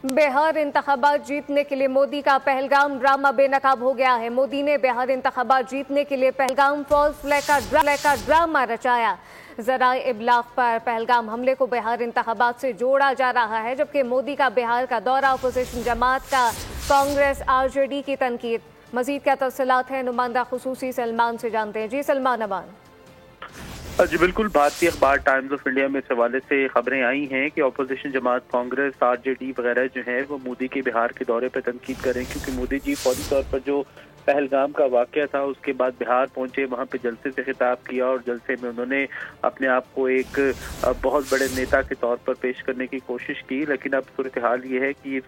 बिहार इंतखाबात जीतने के लिए मोदी का पहलगाम ड्रामा बेनकाब हो गया है। मोदी ने बिहार इंतखाबात जीतने के लिए पहलगाम फॉल्स फ्लैग का ड्रामा रचाया। ज़राए इब्लाग पर पहलगाम हमले को बिहार इंतखाबात से जोड़ा जा रहा है, जबकि मोदी का बिहार का दौरा अपोजिशन जमात का कांग्रेस आरजेडी की तनकीद। मजीद क्या तफसीलात है नुमाइंदा खुसूसी सलमान से जानते हैं। जी सलमान अमान। जी बिल्कुल, भारतीय अखबार टाइम्स ऑफ इंडिया में इस हवाले से खबरें आई हैं कि अपोजिशन जमात कांग्रेस आरजेडी वगैरह जो है वो मोदी के बिहार के दौरे पर तनकीद करें, क्योंकि मोदी जी फौरी तौर पर जो पहलगाम का वाकया था उसके बाद बिहार पहुंचे, वहां पे जलसे से खिताब किया और जलसे में उन्होंने अपने आप को एक बहुत बड़े नेता के तौर पर पेश करने की कोशिश की। लेकिन अब सूरत हाल ये है कि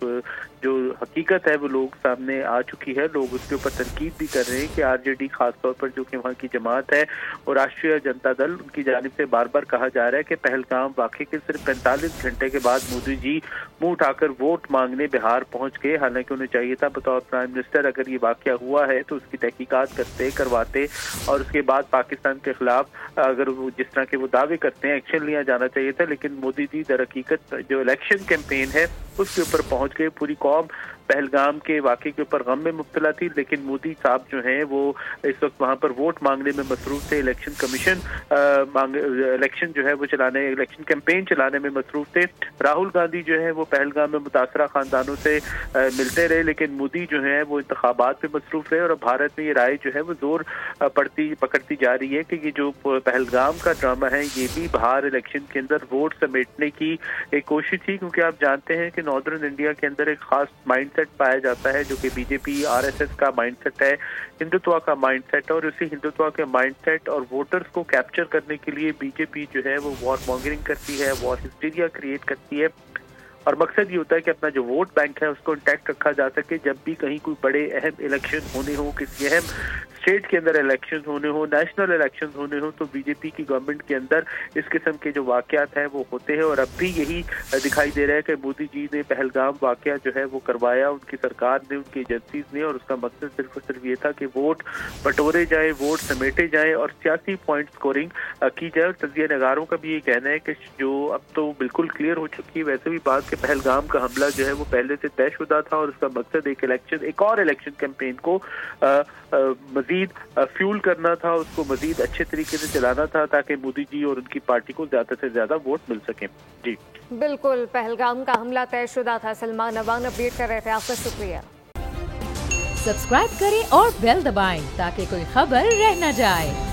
जो हकीकत है वो लोग सामने आ चुकी है। लोग उसके ऊपर तनकीद भी कर रहे हैं कि आरजेडी खासतौर पर जो कि वहाँ की जमात है और राष्ट्रीय जनता दल, उनकी जानिब से बार बार कहा जा रहा है कि पहलगाम वाकये के सिर्फ 45 घंटे के बाद मोदी जी मुंह उठाकर वोट मांगने बिहार पहुंच गए। हालांकि उन्हें चाहिए था बतौर प्राइम मिनिस्टर, अगर ये वाकया हुआ है तो उसकी तहकीकात करवाते और उसके बाद पाकिस्तान के खिलाफ अगर वो जिस तरह के वो दावे करते हैं एक्शन लिया जाना चाहिए था। लेकिन मोदी जी दर हकीकत जो इलेक्शन कैंपेन है उसके ऊपर पहुंच गए। पूरी कौम पहलगाम के वाकये के ऊपर गम में मुब्तला थी, लेकिन मोदी साहब जो हैं वो इस वक्त वहां पर वोट मांगने में मसरूफ थे। इलेक्शन कमीशन इलेक्शन जो है वो चलाने, इलेक्शन कैंपेन चलाने में मसरूफ थे। राहुल गांधी जो है वो पहलगाम में मुतासरा खानदानों से मिलते रहे, लेकिन मोदी जो है वो इंतखाबात में मसरूफ रहे। और भारत में ये राय जो है वो जोर पकड़ती जा रही है कि ये जो पहलगाम का ड्रामा है ये भी बाहर इलेक्शन के अंदर वोट समेटने की एक कोशिश थी, क्योंकि आप जानते हैं कि नॉर्दर्न इंडिया के अंदर एक खास माइंडसेट पाया जाता है जो कि बीजेपी आरएसएस का माइंडसेट है, हिंदुत्व का माइंडसेट है। और उसी हिंदुत्व के माइंडसेट और वोटर्स को कैप्चर करने के लिए बीजेपी जो है वो वॉर मॉन्गरिंग करती है, वॉर हिस्टीरिया क्रिएट करती है। और मकसद ये होता है कि अपना जो वोट बैंक है उसको इंटैक्ट रखा जा सके। जब भी कहीं कोई बड़े अहम इलेक्शन होने हो, किसी अहम स्टेट के अंदर इलेक्शन होने हो, नेशनल इलेक्शन होने हो, तो बीजेपी की गवर्नमेंट के अंदर इस किस्म के जो वाकयात हैं वो होते हैं। और अब भी यही दिखाई दे रहा है कि मोदी जी ने पहलगाम वाकया जो है वो करवाया, उनकी सरकार ने, उनकी एजेंसीज ने, और उसका मकसद सिर्फ और सिर्फ ये था कि वोट बटोरे जाए, वोट समेटे जाए और सियासी पॉइंट स्कोरिंग की जाए। और तजिया नगारों का भी ये कहना है कि जो अब तो बिल्कुल क्लियर हो चुकी है वैसे भी बात कि पहलगाम का हमला जो है वो पहले से तयशुदा था और उसका मकसद एक और इलेक्शन कैंपेन को मजीद फ्यूल करना था, उसको मजीद अच्छे तरीके से चलाना था ताकि मोदी जी और उनकी पार्टी को ज्यादा से ज्यादा वोट मिल सके। जी बिल्कुल, पहलगाम का हमला तयशुदा था। सलमान अवान अपडेट कर रहे थे, आपका शुक्रिया। सब्सक्राइब करें और बेल दबाएं ताकि कोई खबर रह न जाए।